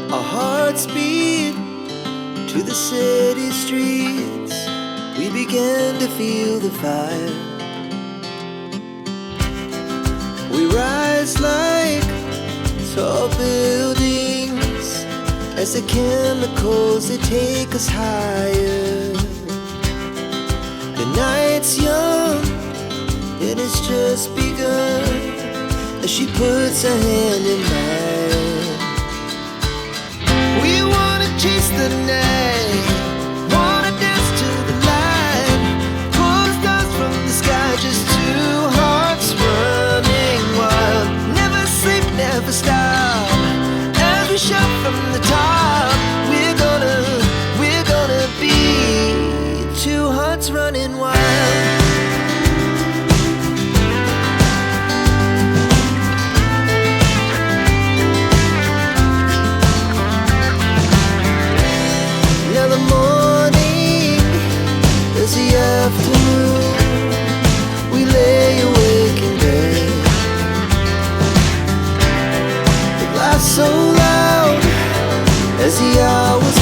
Our hearts beat to the city streets. We began to feel the fire. We rise like tall buildings as the chemicals, they take us higher. The night's young and it's just begun as she puts her hand in mine. We wanna chase the night, wanna dance to the light, pull stars from the sky, just two hearts running wild. Never sleep, never stop, as we shout from the top. We're gonna be two hearts running wild. Now the morning is the afternoon. We lay awake in bed. The laughs so loud as the hours